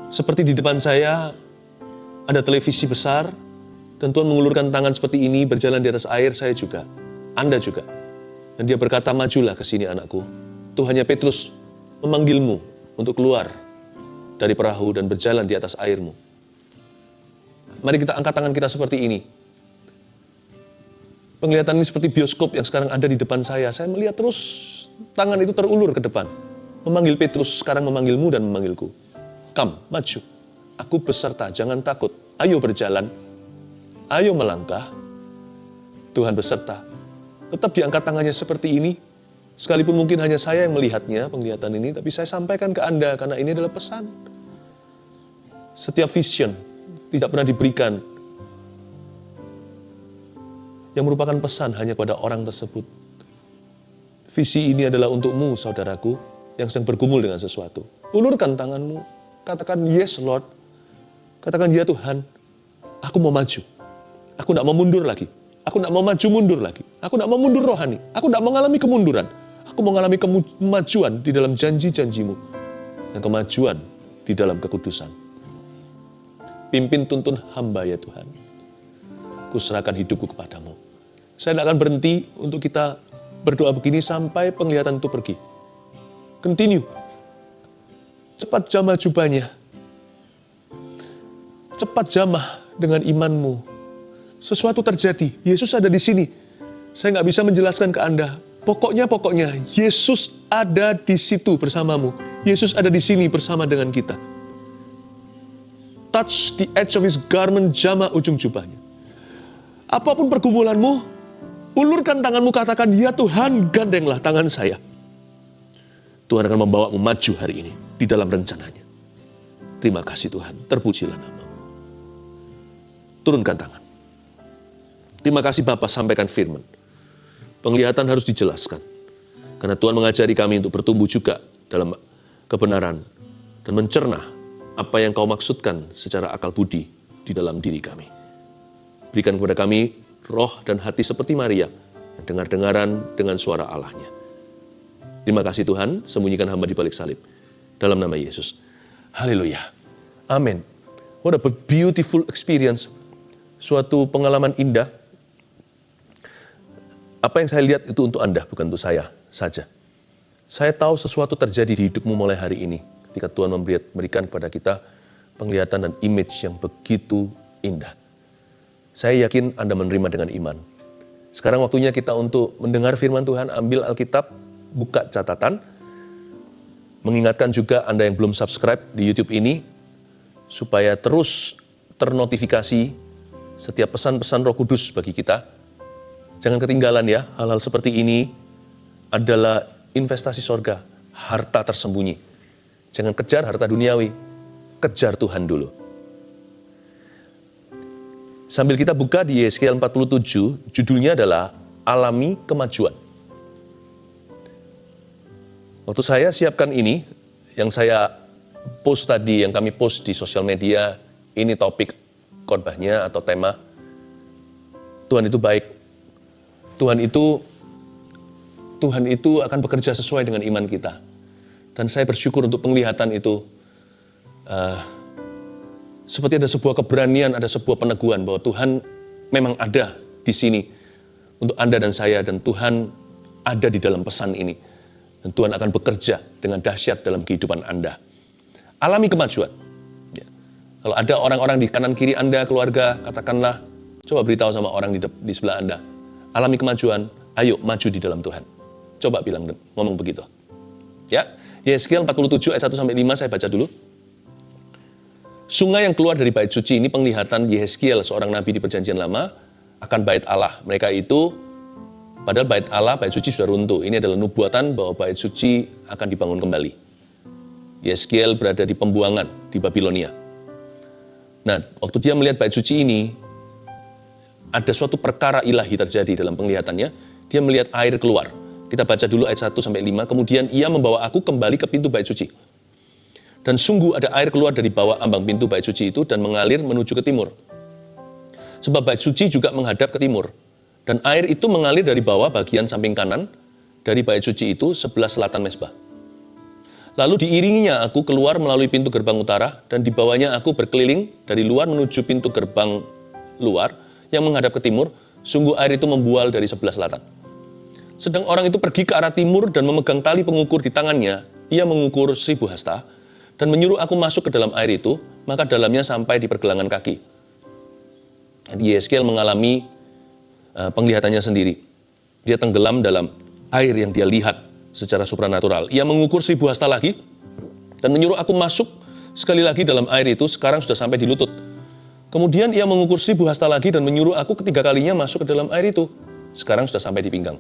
Seperti di depan saya ada televisi besar, dan Tuhan mengulurkan tangan seperti ini berjalan di atas air, saya juga. Anda juga. Dan dia berkata, majulah ke sini anakku. Tuhannya Petrus memanggilmu untuk keluar dari perahu dan berjalan di atas airmu. Mari kita angkat tangan kita seperti ini. Penglihatan ini seperti bioskop yang sekarang ada di depan saya. Saya melihat terus tangan itu terulur ke depan. Memanggil Petrus, sekarang memanggilmu dan memanggilku. Come, maju. Aku beserta, jangan takut. Ayo berjalan. Ayo melangkah. Tuhan beserta. Tetap diangkat tangannya seperti ini. Sekalipun mungkin hanya saya yang melihatnya, penglihatan ini, tapi saya sampaikan ke Anda karena ini adalah pesan. Setiap vision tidak pernah diberikan yang merupakan pesan hanya kepada orang tersebut. Visi ini adalah untukmu, saudaraku, yang sedang bergumul dengan sesuatu. Ulurkan tanganmu, katakan, yes Lord. Katakan, ya Tuhan, aku mau maju. Aku tidak mau mundur lagi. Aku tidak mau maju mundur lagi. Aku tidak mau mundur rohani. Aku tidak mau mengalami kemunduran. Aku mau mengalami kemajuan di dalam janji-janjimu. Dan kemajuan di dalam kekudusan. Pimpin tuntun hamba ya Tuhan. Kuserahkan hidupku kepadamu. Saya tidak akan berhenti untuk kita berdoa begini sampai penglihatan itu pergi. Continue. Cepat jamah jubahnya. Cepat jamah dengan imanmu. Sesuatu terjadi. Yesus ada di sini. Saya nggak bisa menjelaskan ke Anda. Pokoknya, Yesus ada di situ bersamamu. Yesus ada di sini bersama dengan kita. Touch the edge of his garment, jamah ujung jubahnya. Apapun pergumulanmu, ulurkan tanganmu, katakan, ya Tuhan, gandenglah tangan saya. Tuhan akan membawamu maju hari ini di dalam rencananya. Terima kasih Tuhan, terpujilah namamu. Turunkan tangan. Terima kasih Bapa, sampaikan firman. Penglihatan harus dijelaskan. Karena Tuhan mengajari kami untuk bertumbuh juga dalam kebenaran dan mencerna apa yang kau maksudkan secara akal budi di dalam diri kami. Berikan kepada kami roh dan hati seperti Maria, dengar-dengaran dengan suara Allahnya. Terima kasih Tuhan, sembunyikan hamba di balik salib. Dalam nama Yesus. Haleluya. Amin. What a beautiful experience. Suatu pengalaman indah. Apa yang saya lihat itu untuk Anda, bukan untuk saya saja. Saya tahu sesuatu terjadi di hidupmu mulai hari ini, ketika Tuhan memberikan kepada kita penglihatan dan image yang begitu indah. Saya yakin Anda menerima dengan iman. Sekarang waktunya kita untuk mendengar firman Tuhan, ambil Alkitab, buka catatan. Mengingatkan juga Anda yang belum subscribe di YouTube ini, supaya terus ternotifikasi setiap pesan-pesan Roh Kudus bagi kita. Jangan ketinggalan ya, hal-hal seperti ini adalah investasi sorga, harta tersembunyi. Jangan kejar harta duniawi, kejar Tuhan dulu. Sambil kita buka di Yesaya 47, judulnya adalah Alami Kemajuan. Waktu saya siapkan ini, yang saya post tadi, yang kami post di sosial media, ini topik khotbahnya atau tema, Tuhan itu baik. Tuhan itu akan bekerja sesuai dengan iman kita. Dan saya bersyukur untuk penglihatan itu. Seperti ada sebuah keberanian, ada sebuah peneguhan bahwa Tuhan memang ada di sini untuk Anda dan saya. Dan Tuhan ada di dalam pesan ini. Dan Tuhan akan bekerja dengan dahsyat dalam kehidupan Anda. Alami kemajuan. Ya. Kalau ada orang-orang di kanan kiri Anda, keluarga, katakanlah, coba beritahu sama orang di sebelah Anda. Alami kemajuan, ayo maju di dalam Tuhan. Coba bilang, ngomong begitu. Ya, Yesaya 47 ayat 1-5 saya baca dulu. Sungai yang keluar dari bait suci, ini penglihatan Yeskiel, seorang nabi di perjanjian lama, akan bait Allah. Mereka itu, padahal bait Allah, bait suci sudah runtuh. Ini adalah nubuatan bahwa bait suci akan dibangun kembali. Yeskiel berada di pembuangan di Babilonia. Nah, waktu dia melihat bait suci ini, ada suatu perkara ilahi terjadi dalam penglihatannya. Dia melihat air keluar. Kita baca dulu ayat 1-5. Kemudian ia membawa aku kembali ke pintu bait suci. Dan sungguh ada air keluar dari bawah ambang pintu bait suci itu dan mengalir menuju ke timur. Sebab bait suci juga menghadap ke timur. Dan air itu mengalir dari bawah bagian samping kanan dari bait suci itu sebelah selatan mezbah. Lalu diiringinya aku keluar melalui pintu gerbang utara, dan dibawanya aku berkeliling dari luar menuju pintu gerbang luar yang menghadap ke timur. Sungguh air itu membual dari sebelah selatan. Sedang orang itu pergi ke arah timur dan memegang tali pengukur di tangannya. Ia mengukur 1000 hasta dan menyuruh aku masuk ke dalam air itu, maka dalamnya sampai di pergelangan kaki. Yeskiel mengalami penglihatannya sendiri. Dia tenggelam dalam air yang dia lihat secara supranatural. Ia mengukur 1000 hasta lagi dan menyuruh aku masuk sekali lagi dalam air itu, sekarang sudah sampai di lutut. Kemudian ia mengukur 1000 hasta lagi dan menyuruh aku ketiga kalinya masuk ke dalam air itu, sekarang sudah sampai di pinggang.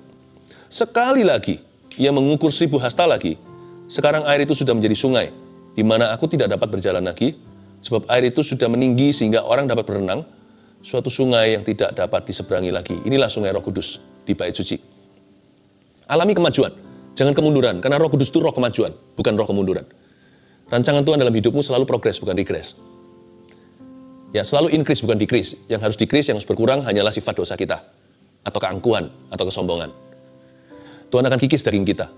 Sekali lagi ia mengukur 1000 hasta lagi, sekarang air itu sudah menjadi sungai, di mana aku tidak dapat berjalan lagi, sebab air itu sudah meninggi sehingga orang dapat berenang, suatu sungai yang tidak dapat diseberangi lagi. Inilah sungai Roh Kudus di Bait Suci. Alami kemajuan, jangan kemunduran, karena Roh Kudus itu roh kemajuan, bukan roh kemunduran. Rancangan Tuhan dalam hidupmu selalu progres, bukan regres. Ya, selalu increase, bukan decrease. Yang harus decrease, yang harus berkurang hanyalah sifat dosa kita, atau keangkuhan, atau kesombongan. Tuhan akan kikis daging kita.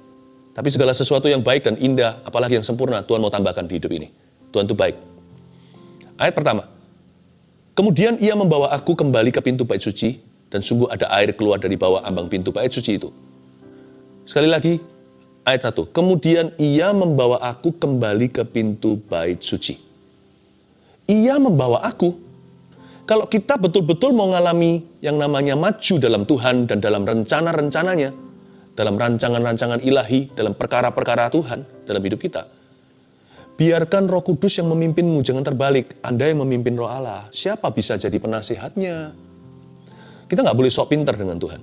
Tapi segala sesuatu yang baik dan indah, apalagi yang sempurna, Tuhan mau tambahkan di hidup ini. Tuhan itu baik. Ayat pertama. Kemudian ia membawa aku kembali ke pintu bait suci, dan sungguh ada air keluar dari bawah ambang pintu bait suci itu. Sekali lagi, ayat 1. Kemudian ia membawa aku kembali ke pintu bait suci. Ia membawa aku. Kalau kita betul-betul mau mengalami yang namanya maju dalam Tuhan dan dalam rencana-rencananya, dalam rancangan-rancangan ilahi, dalam perkara-perkara Tuhan dalam hidup kita, biarkan Roh Kudus yang memimpinmu, jangan terbalik. Anda yang memimpin Roh Allah, siapa bisa jadi penasihatnya? Kita nggak boleh sok pintar dengan Tuhan.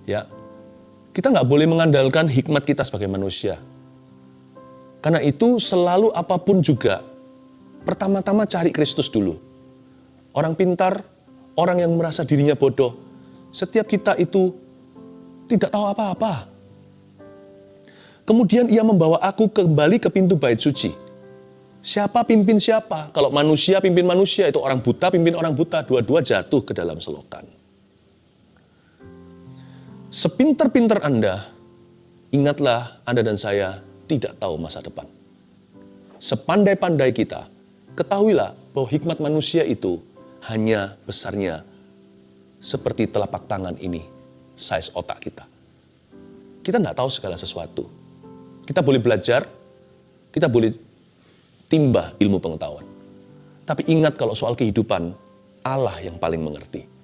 Ya, kita nggak boleh mengandalkan hikmat kita sebagai manusia. Karena itu selalu apapun juga, pertama-tama cari Kristus dulu. Orang pintar, orang yang merasa dirinya bodoh, setiap kita itu tidak tahu apa-apa. Kemudian ia membawa aku kembali ke pintu bait suci. Siapa pimpin siapa? Kalau manusia pimpin manusia, itu orang buta pimpin orang buta, dua-dua jatuh ke dalam selokan. Sepintar-pintar Anda, ingatlah Anda dan saya tidak tahu masa depan. Sepandai-pandai kita, ketahuilah bahwa hikmat manusia itu hanya besarnya seperti telapak tangan ini, size otak kita. Kita nggak tahu segala sesuatu. Kita boleh belajar, kita boleh timba ilmu pengetahuan. Tapi ingat kalau soal kehidupan, Allah yang paling mengerti.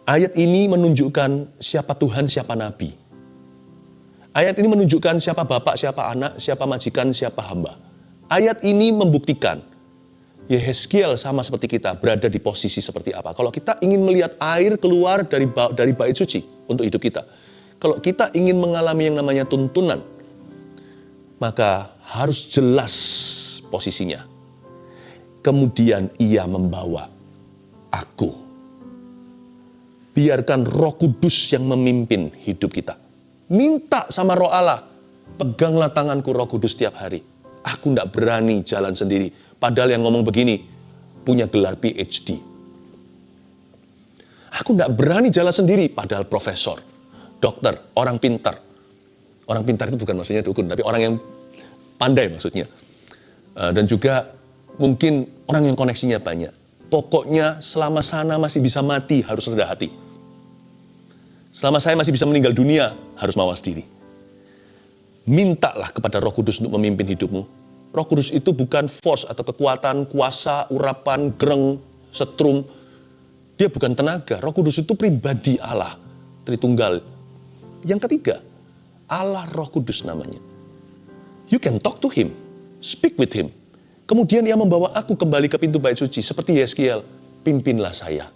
Ayat ini menunjukkan siapa Tuhan, siapa Nabi. Ayat ini menunjukkan siapa bapak, siapa anak, siapa majikan, siapa hamba. Ayat ini membuktikan Yeskiel sama seperti kita berada di posisi seperti apa. Kalau kita ingin melihat air keluar dari bait suci untuk hidup kita, kalau kita ingin mengalami yang namanya tuntunan, maka harus jelas posisinya. Kemudian ia membawa aku. Biarkan Roh Kudus yang memimpin hidup kita. Minta sama Roh Allah, peganglah tanganku Roh Kudus setiap hari. Aku tidak berani jalan sendiri. Padahal yang ngomong begini, punya gelar PhD. Aku tidak berani jalan sendiri, padahal profesor, dokter, orang pintar. Orang pintar itu bukan maksudnya dukun, tapi orang yang pandai maksudnya. Dan juga mungkin orang yang koneksinya banyak. Pokoknya selama sana masih bisa mati, harus rendah hati. Selama saya masih bisa meninggal dunia, harus mawas diri. Mintalah kepada Roh Kudus untuk memimpin hidupmu. Roh Kudus itu bukan force atau kekuatan, kuasa, urapan, gereng, setrum. Dia bukan tenaga. Roh Kudus itu pribadi Allah, Tritunggal. Yang ketiga, Allah Roh Kudus namanya. You can talk to him, speak with him. Kemudian ia membawa aku kembali ke pintu bait suci. Seperti Yeskiel, pimpinlah saya.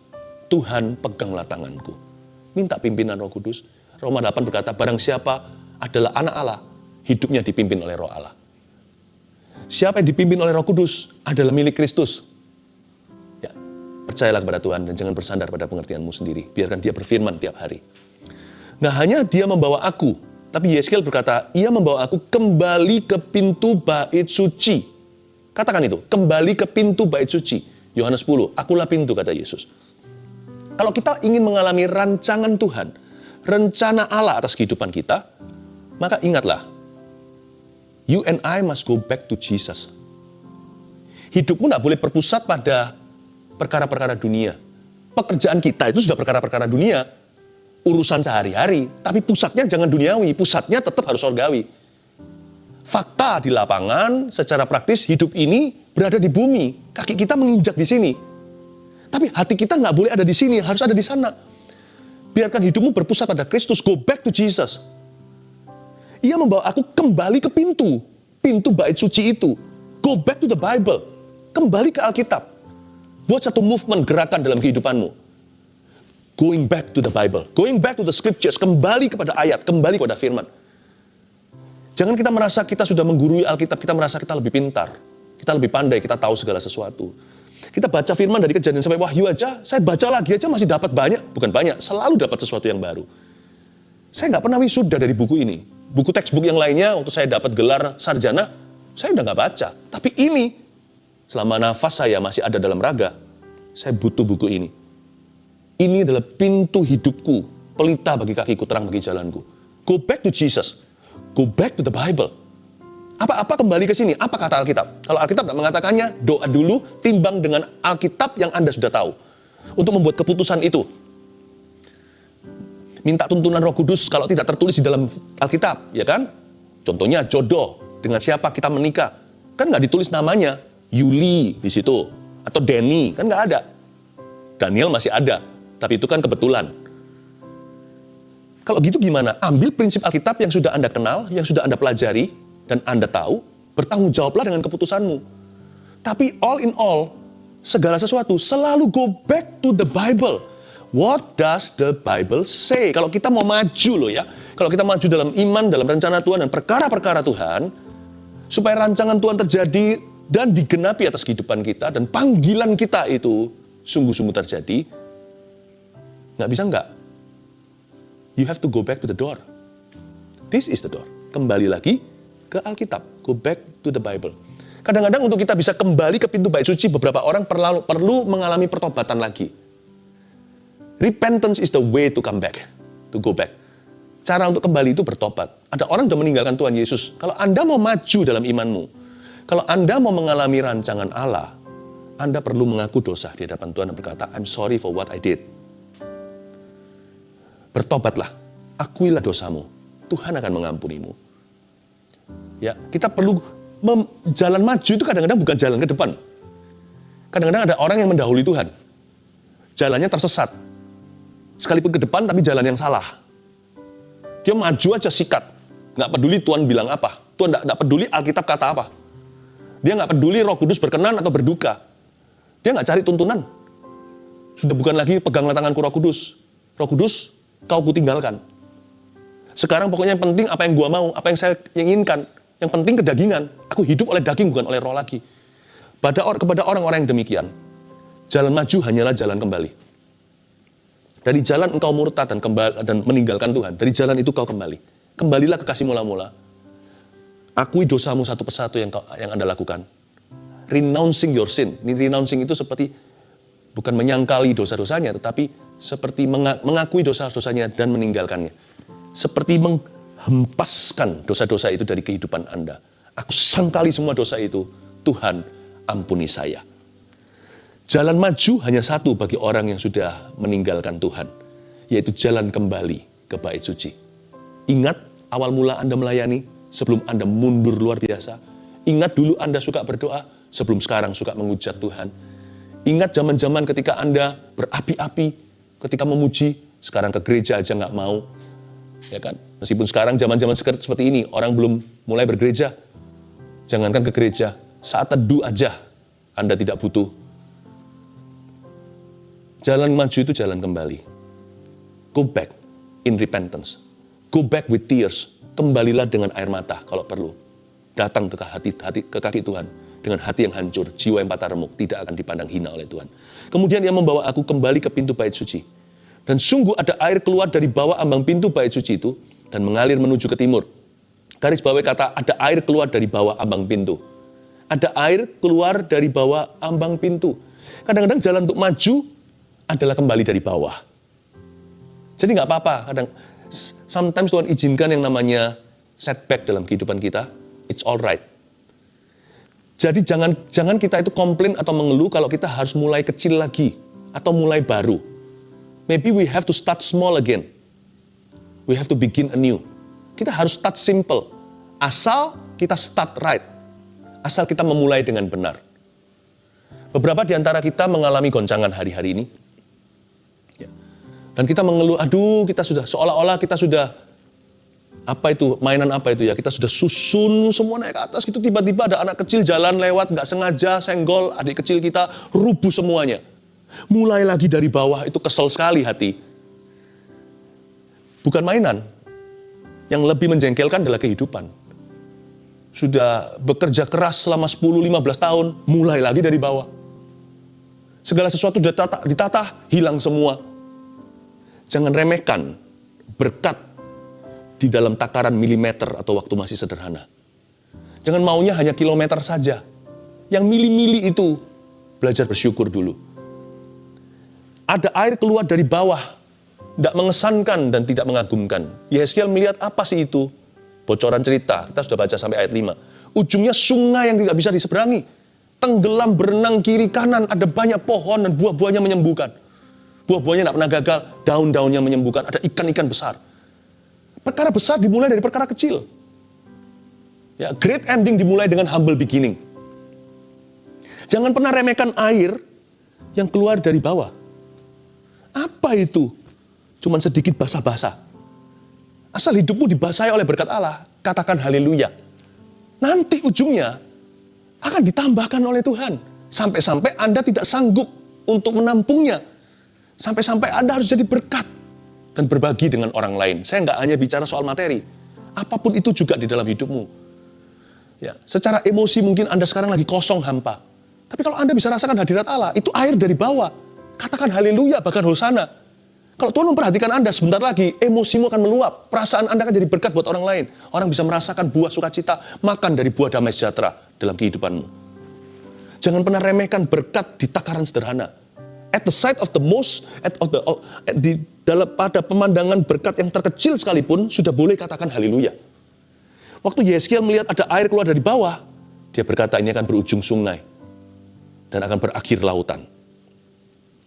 Tuhan, peganglah tanganku. Minta pimpinan Roh Kudus. Roma 8 berkata, barang siapa adalah anak Allah, hidupnya dipimpin oleh Roh Allah. Siapa yang dipimpin oleh Roh Kudus adalah milik Kristus. Ya, percayalah kepada Tuhan dan jangan bersandar pada pengertianmu sendiri. Biarkan dia berfirman tiap hari. Nggak hanya dia membawa aku, tapi Yeskiel berkata, ia membawa aku kembali ke pintu bait suci. Katakan itu, kembali ke pintu bait suci. Yohanes 10, akulah pintu, kata Yesus. Kalau kita ingin mengalami rancangan Tuhan, rencana Allah atas kehidupan kita, Maka ingatlah, you and I must go back to Jesus. Hidupmu tidak boleh berpusat pada perkara-perkara dunia. Pekerjaan kita itu sudah perkara-perkara dunia, urusan sehari-hari, tapi pusatnya jangan duniawi, pusatnya tetap harus surgawi. Fakta di lapangan, secara praktis hidup ini berada di bumi, kaki kita menginjak di sini. Tapi hati kita nggak boleh ada di sini, harus ada di sana. Biarkan hidupmu berpusat pada Kristus, go back to Jesus. Ia membawa aku kembali ke pintu bait suci itu. Go back to the Bible, kembali ke Alkitab. Buat satu movement, gerakan dalam kehidupanmu. Going back to the Bible, going back to the scriptures, kembali kepada ayat, kembali kepada firman. Jangan kita merasa kita sudah menggurui Alkitab, kita merasa kita lebih pintar, kita lebih pandai, kita tahu segala sesuatu. Kita baca firman dari Kejadian sampai Wahyu aja, saya baca lagi aja masih dapat banyak, bukan banyak, selalu dapat sesuatu yang baru. Saya nggak pernah wisuda dari buku ini. Buku textbook yang lainnya, waktu saya dapat gelar sarjana, saya udah nggak baca. Tapi ini, selama nafas saya masih ada dalam raga, saya butuh buku ini. Ini adalah pintu hidupku, pelita bagi kakiku, terang bagi jalanku. Go back to Jesus. Go back to the Bible. Apa kembali ke sini? Apa kata Alkitab? Kalau Alkitab tidak mengatakannya, doa dulu, timbang dengan Alkitab yang Anda sudah tahu. Untuk membuat keputusan itu. Minta tuntunan Roh Kudus kalau tidak tertulis di dalam Alkitab, ya kan? Contohnya jodoh, dengan siapa kita menikah. Kan nggak ditulis namanya, Yuli di situ. Atau Denny, kan nggak ada. Daniel masih ada, tapi itu kan kebetulan. Kalau gitu gimana? Ambil prinsip Alkitab yang sudah Anda kenal, yang sudah Anda pelajari, dan Anda tahu, bertanggung jawablah dengan keputusanmu. Tapi all in all, segala sesuatu selalu go back to the Bible. What does the Bible say? Kalau kita mau maju loh ya, kalau kita maju dalam iman, dalam rencana Tuhan dan perkara-perkara Tuhan, supaya rancangan Tuhan terjadi dan digenapi atas kehidupan kita, dan panggilan kita itu sungguh-sungguh terjadi, nggak bisa nggak. You have to go back to the door. This is the door. Kembali lagi ke Alkitab. Go back to the Bible. Kadang-kadang untuk kita bisa kembali ke pintu bait suci, beberapa orang perlu mengalami pertobatan lagi. Repentance is the way to come back, to go back. Cara untuk kembali itu bertobat. Ada orang sudah meninggalkan Tuhan Yesus. Kalau Anda mau maju dalam imanmu, kalau Anda mau mengalami rancangan Allah, Anda perlu mengaku dosa di hadapan Tuhan dan berkata, I'm sorry for what I did. Bertobatlah, akuilah dosamu. Tuhan akan mengampunimu. Ya, kita perlu jalan maju itu kadang-kadang bukan jalan ke depan. Kadang-kadang ada orang yang mendahului Tuhan. Jalannya tersesat. Sekalipun ke depan tapi jalan yang salah. Dia maju aja sikat. Nggak peduli Tuhan bilang apa. Tuhan nggak peduli Alkitab kata apa. Dia nggak peduli Roh Kudus berkenan atau berduka. Dia nggak cari tuntunan. Sudah bukan lagi peganglah tanganku Roh Kudus. Roh Kudus, kau kutinggalkan. Sekarang pokoknya yang penting apa yang gua mau, apa yang saya inginkan. Yang penting kedagingan. Aku hidup oleh daging bukan oleh roh lagi. Kepada orang-orang yang demikian, jalan maju hanyalah jalan kembali. Dari jalan engkau murtad dan meninggalkan Tuhan. Dari jalan itu kau kembali. Kembalilah ke kasih mula-mula. Akui dosamu satu persatu yang Anda lakukan. Renouncing your sin. Ini renouncing itu seperti bukan menyangkali dosa-dosanya, tetapi seperti mengakui dosa-dosanya dan meninggalkannya. Seperti menghempaskan dosa-dosa itu dari kehidupan Anda. Aku sangkali semua dosa itu. Tuhan, ampuni saya. Jalan maju hanya satu bagi orang yang sudah meninggalkan Tuhan, yaitu jalan kembali ke bait suci. Ingat awal mula Anda melayani sebelum Anda mundur luar biasa. Ingat dulu Anda suka berdoa sebelum sekarang suka menghujat Tuhan. Ingat zaman-zaman ketika Anda berapi-api ketika memuji, sekarang ke gereja aja nggak mau. Ya kan? Meskipun sekarang zaman-zaman seperti ini, orang belum mulai bergereja. Jangankan ke gereja, saat teduh aja Anda tidak butuh. Jalan maju itu jalan kembali. Go back in repentance. Go back with tears. Kembalilah dengan air mata kalau perlu. Datang ke kaki Tuhan. Dengan hati yang hancur, jiwa yang patah remuk, tidak akan dipandang hina oleh Tuhan. Kemudian Ia membawa aku kembali ke pintu bait suci. Dan sungguh ada air keluar dari bawah ambang pintu bait suci itu dan mengalir menuju ke timur. Garis bawahi kata, ada air keluar dari bawah ambang pintu. Ada air keluar dari bawah ambang pintu. Kadang-kadang jalan untuk maju adalah kembali dari bawah. Jadi nggak apa-apa. Sometimes Tuhan izinkan yang namanya setback dalam kehidupan kita, it's alright. Jadi jangan kita itu komplain atau mengeluh kalau kita harus mulai kecil lagi atau mulai baru. Maybe we have to start small again. We have to begin anew. Kita harus start simple. Asal kita start right. Asal kita memulai dengan benar. Beberapa di antara kita mengalami goncangan hari-hari ini. Dan kita mengeluh, aduh kita sudah, seolah-olah kita sudah, mainan apa itu ya, kita sudah susun semua naik ke atas gitu, tiba-tiba ada anak kecil jalan lewat, nggak sengaja senggol adik kecil kita, rubuh semuanya. Mulai lagi dari bawah, itu kesel sekali hati. Bukan mainan, yang lebih menjengkelkan adalah kehidupan. Sudah bekerja keras selama 10-15 tahun, mulai lagi dari bawah. Segala sesuatu ditata, hilang semua. Jangan remehkan berkat di dalam takaran milimeter atau waktu masih sederhana. Jangan maunya hanya kilometer saja. Yang mili-mili itu, belajar bersyukur dulu. Ada air keluar dari bawah, tidak mengesankan dan tidak mengagumkan. Yesaya melihat apa sih itu? Bocoran cerita, kita sudah baca sampai ayat 5. Ujungnya sungai yang tidak bisa diseberangi. Tenggelam berenang kiri kanan, ada banyak pohon dan buah-buahnya menyembuhkan. Buah-buahnya tidak pernah gagal, daun-daunnya menyembuhkan, ada ikan-ikan besar. Perkara besar dimulai dari perkara kecil. Ya, great ending dimulai dengan humble beginning. Jangan pernah remehkan air yang keluar dari bawah. Apa itu? Cuman sedikit basah-basah. Asal hidupmu dibasahi oleh berkat Allah, katakan haleluya. Nanti ujungnya akan ditambahkan oleh Tuhan. Sampai-sampai Anda tidak sanggup untuk menampungnya. Sampai-sampai Anda harus jadi berkat dan berbagi dengan orang lain. Saya nggak hanya bicara soal materi. Apapun itu juga di dalam hidupmu. Ya, secara emosi mungkin Anda sekarang lagi kosong hampa. Tapi kalau Anda bisa rasakan hadirat Allah, itu air dari bawah. Katakan haleluya, bahkan hosana. Kalau Tuhan memperhatikan Anda, sebentar lagi emosimu akan meluap. Perasaan Anda akan jadi berkat buat orang lain. Orang bisa merasakan buah sukacita, makan dari buah damai sejahtera dalam kehidupanmu. Jangan pernah remehkan berkat di takaran sederhana. At the sight of the most, pada pemandangan berkat yang terkecil sekalipun, sudah boleh katakan haleluya. Waktu Yesaya melihat ada air keluar dari bawah, dia berkata ini akan berujung sungai dan akan berakhir lautan.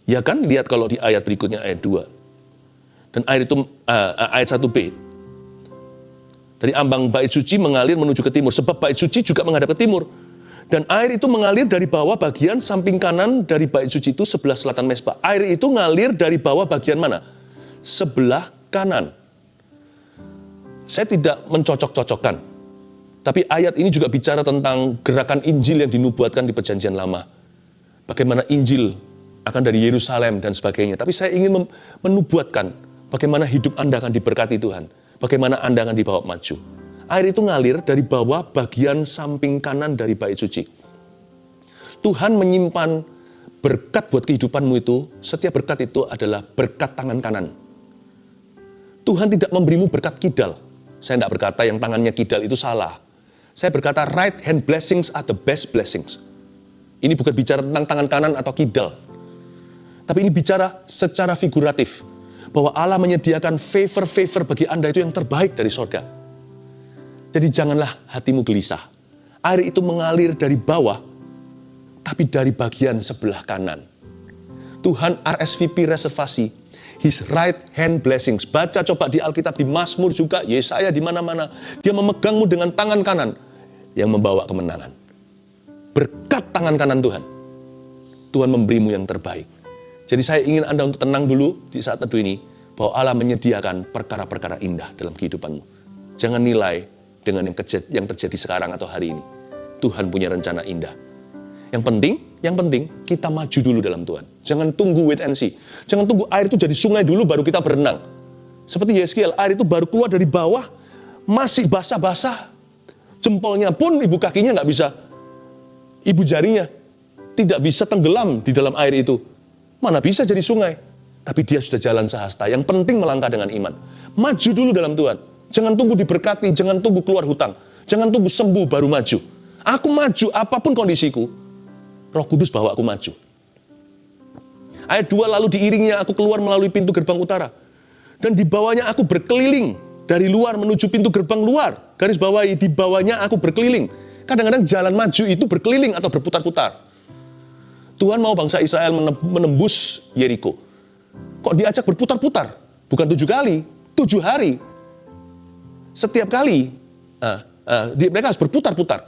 Ya kan, lihat kalau di ayat berikutnya, ayat 2. Dan air itu, ayat 1b. Dari ambang bait suci mengalir menuju ke timur, sebab bait suci juga menghadap ke timur. Dan air itu mengalir dari bawah bagian samping kanan dari bait suci itu sebelah selatan mezbah. Air itu ngalir dari bawah bagian mana? Sebelah kanan. Saya tidak mencocok-cocokkan. Tapi ayat ini juga bicara tentang gerakan Injil yang dinubuatkan di Perjanjian Lama. Bagaimana Injil akan dari Yerusalem dan sebagainya. Tapi saya ingin menubuatkan bagaimana hidup Anda akan diberkati Tuhan. Bagaimana Anda akan dibawa maju. Air itu ngalir dari bawah bagian samping kanan dari bait suci. Tuhan menyimpan berkat buat kehidupanmu itu, setiap berkat itu adalah berkat tangan kanan. Tuhan tidak memberimu berkat kidal. Saya tidak berkata yang tangannya kidal itu salah. Saya berkata right hand blessings are the best blessings. Ini bukan bicara tentang tangan kanan atau kidal. Tapi ini bicara secara figuratif. Bahwa Allah menyediakan favor-favor bagi Anda itu yang terbaik dari sorga. Jadi janganlah hatimu gelisah. Air itu mengalir dari bawah, tapi dari bagian sebelah kanan. Tuhan RSVP reservasi, His right hand blessings. Baca coba di Alkitab, di Mazmur juga, Yesaya di mana-mana. Dia memegangmu dengan tangan kanan yang membawa kemenangan. Berkat tangan kanan Tuhan. Tuhan memberimu yang terbaik. Jadi saya ingin Anda untuk tenang dulu di saat teduh ini, bahwa Allah menyediakan perkara-perkara indah dalam kehidupanmu. Jangan nilai dengan yang terjadi sekarang atau hari ini. Tuhan punya rencana indah. Yang penting kita maju dulu dalam Tuhan. Jangan tunggu wait and see. Jangan tunggu air itu jadi sungai dulu baru kita berenang. Seperti Yeskiel, air itu baru keluar dari bawah, masih basah-basah. Jempolnya pun, ibu kakinya nggak bisa, ibu jarinya tidak bisa tenggelam di dalam air itu. Mana bisa jadi sungai? Tapi dia sudah jalan sehasta. Yang penting melangkah dengan iman. Maju dulu dalam Tuhan. Jangan tunggu diberkati, jangan tunggu keluar hutang. Jangan tunggu sembuh baru maju. Aku maju, apapun kondisiku, Roh Kudus bawa aku maju. Ayat 2, lalu diiringnya aku keluar melalui pintu gerbang utara. Dan dibawanya aku berkeliling dari luar menuju pintu gerbang luar. garis bawahi, di bawahnya aku berkeliling. Kadang-kadang jalan maju itu berkeliling atau berputar-putar. Tuhan mau bangsa Israel menembus Yeriko. Kok diajak berputar-putar? Bukan 7 kali, 7 hari. Setiap kali, mereka harus berputar-putar.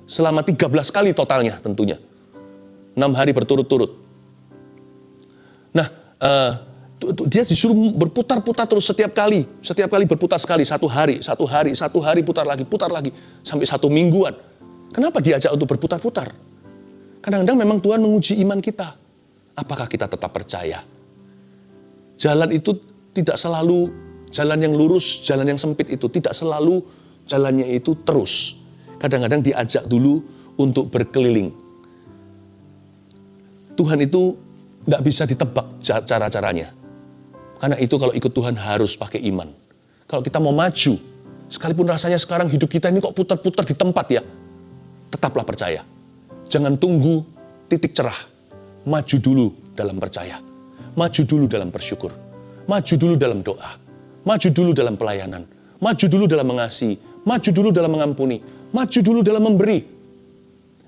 Selama 13 kali totalnya tentunya. 6 hari berturut-turut. Nah, dia disuruh berputar-putar terus setiap kali berputar sekali, 1 hari, putar lagi, sampai 1 mingguan. Kenapa diajak untuk berputar-putar? Kadang-kadang memang Tuhan menguji iman kita. Apakah kita tetap percaya? Jalan itu tidak selalu jalan yang lurus, jalan yang sempit itu tidak selalu jalannya itu terus. Kadang-kadang diajak dulu untuk berkeliling. Tuhan itu tidak bisa ditebak cara-caranya. Karena itu kalau ikut Tuhan harus pakai iman. Kalau kita mau maju, sekalipun rasanya sekarang hidup kita ini kok putar-putar di tempat ya, tetaplah percaya. Jangan tunggu titik cerah. Maju dulu dalam percaya. Maju dulu dalam bersyukur. Maju dulu dalam doa. Maju dulu dalam pelayanan. Maju dulu dalam mengasihi. Maju dulu dalam mengampuni. Maju dulu dalam memberi.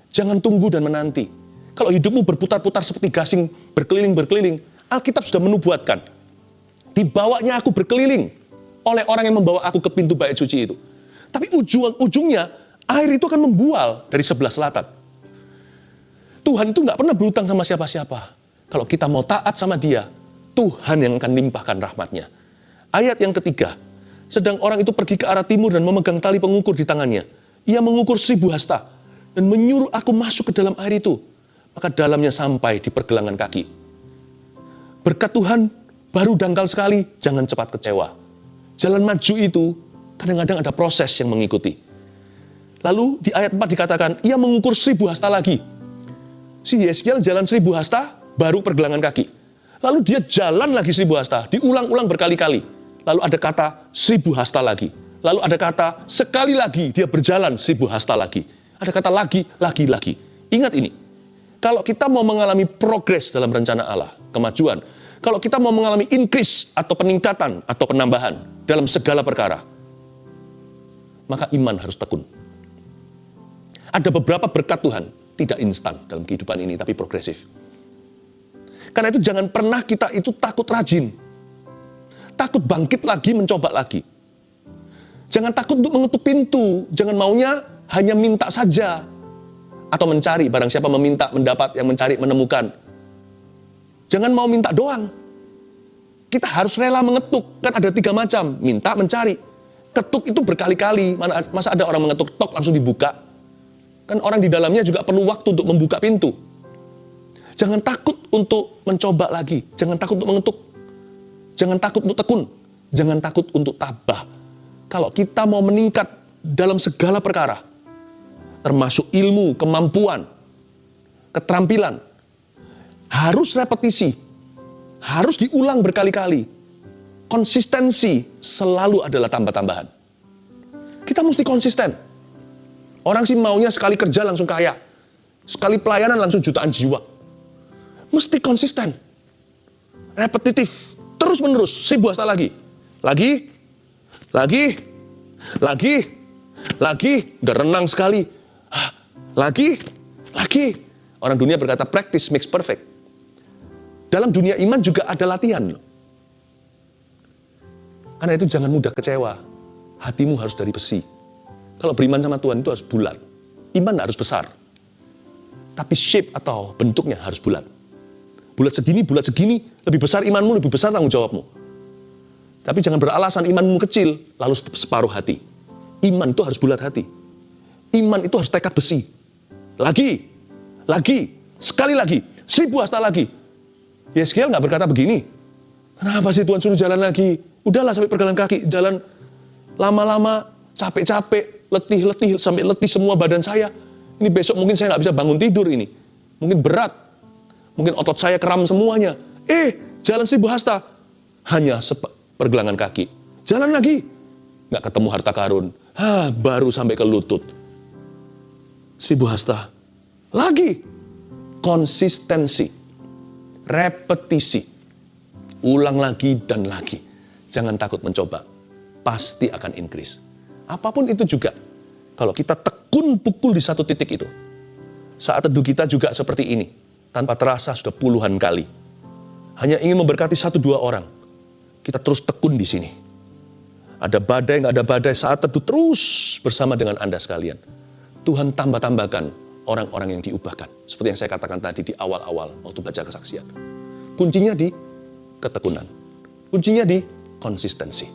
Jangan tunggu dan menanti. Kalau hidupmu berputar-putar seperti gasing berkeliling-berkeliling, Alkitab sudah menubuatkan. Dibawanya aku berkeliling oleh orang yang membawa aku ke pintu bait suci itu. Tapi ujungnya air itu akan membual dari sebelah selatan. Tuhan itu nggak pernah berutang sama siapa-siapa. Kalau kita mau taat sama Dia, Tuhan yang akan limpahkan rahmat-Nya. Ayat yang ketiga, sedang orang itu pergi ke arah timur dan memegang tali pengukur di tangannya. Ia mengukur 1000 hasta dan menyuruh aku masuk ke dalam air itu. Maka dalamnya sampai di pergelangan kaki. Berkat Tuhan baru dangkal sekali, jangan cepat kecewa. Jalan maju itu kadang-kadang ada proses yang mengikuti. Lalu di ayat 4 dikatakan, ia mengukur 1000 hasta lagi. Si Yeskiel jalan 1000 hasta, baru pergelangan kaki. Lalu dia jalan lagi 1000 hasta, diulang-ulang berkali-kali. Lalu ada kata 1000 hasta lagi. Lalu ada kata sekali lagi dia berjalan 1000 hasta lagi. Ada kata lagi. Ingat ini, kalau kita mau mengalami progres dalam rencana Allah, kemajuan, kalau kita mau mengalami increase atau peningkatan atau penambahan dalam segala perkara, maka iman harus tekun. Ada beberapa berkat Tuhan, tidak instan dalam kehidupan ini, tapi progresif. Karena itu jangan pernah kita itu takut rajin. Takut bangkit lagi, mencoba lagi. Jangan takut untuk mengetuk pintu. Jangan maunya hanya minta saja. Atau mencari, barang siapa meminta, mendapat, yang mencari, menemukan. Jangan mau minta doang. Kita harus rela mengetuk. Kan ada 3 macam, minta, mencari. Ketuk itu berkali-kali. Masa ada orang mengetuk, tok langsung dibuka. Kan orang di dalamnya juga perlu waktu untuk membuka pintu. Jangan takut untuk mencoba lagi. Jangan takut untuk mengetuk. Jangan takut untuk tekun. Jangan takut untuk tabah. Kalau kita mau meningkat dalam segala perkara, termasuk ilmu, kemampuan, keterampilan, harus repetisi. Harus diulang berkali-kali. Konsistensi selalu adalah tambah-tambahan. Kita mesti konsisten. Orang sih maunya sekali kerja langsung kaya. Sekali pelayanan langsung jutaan jiwa. Mesti konsisten. Repetitif. Terus-menerus. 1000 hasta lagi. Lagi. Udah renang sekali. Lagi. Orang dunia berkata practice makes perfect. Dalam dunia iman juga ada latihan. Karena itu jangan mudah kecewa. Hatimu harus dari besi. Kalau beriman sama Tuhan itu harus bulat. Iman harus besar. Tapi shape atau bentuknya harus bulat. Bulat segini, lebih besar imanmu, lebih besar tanggung jawabmu. Tapi jangan beralasan imanmu kecil, lalu separuh hati. Iman itu harus bulat hati. Iman itu harus tekad besi. Lagi, sekali lagi, 1000 hasta lagi. Yeskiel nggak berkata begini, kenapa sih Tuhan suruh jalan lagi? Udahlah sampai pergelangan kaki, jalan lama-lama, capek-capek, letih, sampai letih semua badan saya. Ini besok mungkin saya nggak bisa bangun tidur ini. Mungkin berat. Mungkin otot saya kram semuanya. Jalan 1000 hasta. Hanya pergelangan kaki. Jalan lagi. Nggak ketemu harta karun. Baru sampai ke lutut. 1000 hasta. Lagi. Konsistensi. Repetisi. Ulang lagi dan lagi. Jangan takut mencoba. Pasti akan increase. Apapun itu juga, kalau kita tekun pukul di satu titik itu, saat teduh kita juga seperti ini, tanpa terasa sudah puluhan kali. Hanya ingin memberkati 1-2 orang, kita terus tekun di sini. Ada badai, nggak ada badai, saat teduh terus bersama dengan Anda sekalian. Tuhan tambahkan orang-orang yang diubahkan. Seperti yang saya katakan tadi di awal-awal waktu baca kesaksian. Kuncinya di ketekunan. Kuncinya di konsistensi.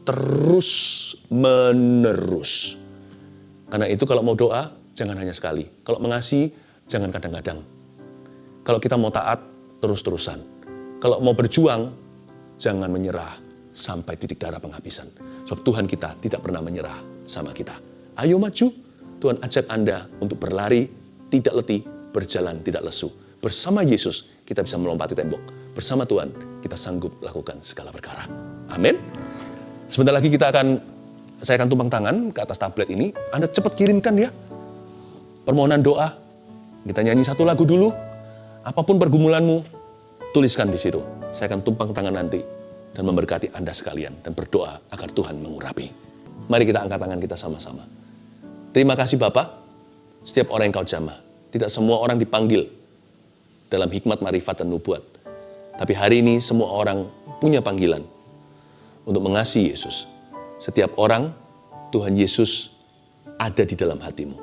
Terus menerus. Karena itu kalau mau doa, jangan hanya sekali. Kalau mengasihi, jangan kadang-kadang. Kalau kita mau taat, terus-terusan. Kalau mau berjuang, jangan menyerah sampai titik darah penghabisan. Sebab Tuhan kita tidak pernah menyerah sama kita. Ayo maju, Tuhan ajak Anda untuk berlari, tidak letih, berjalan tidak lesu. Bersama Yesus, kita bisa melompati tembok. Bersama Tuhan, kita sanggup lakukan segala perkara. Amin. Sebentar lagi saya akan tumpang tangan ke atas tablet ini. Anda cepat kirimkan ya permohonan doa. Kita nyanyi satu lagu dulu. Apapun pergumulanmu, tuliskan di situ. Saya akan tumpang tangan nanti dan memberkati Anda sekalian dan berdoa agar Tuhan mengurapi. Mari kita angkat tangan kita sama-sama. Terima kasih Bapa, setiap orang yang Kau jamah. Tidak semua orang dipanggil dalam hikmat, marifat, dan nubuat. Tapi hari ini semua orang punya panggilan untuk mengasihi Yesus. Setiap orang, Tuhan Yesus ada di dalam hatimu.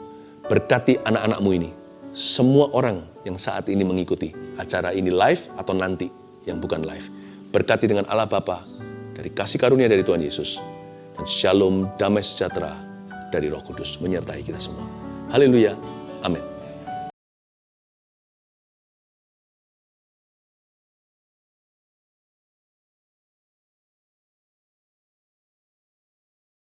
Berkati anak-anakmu ini. Semua orang yang saat ini mengikuti acara ini live atau nanti yang bukan live. Berkati dengan Allah Bapa dari kasih karunia dari Tuhan Yesus. Dan shalom, damai sejahtera dari Roh Kudus menyertai kita semua. Haleluya. Amin.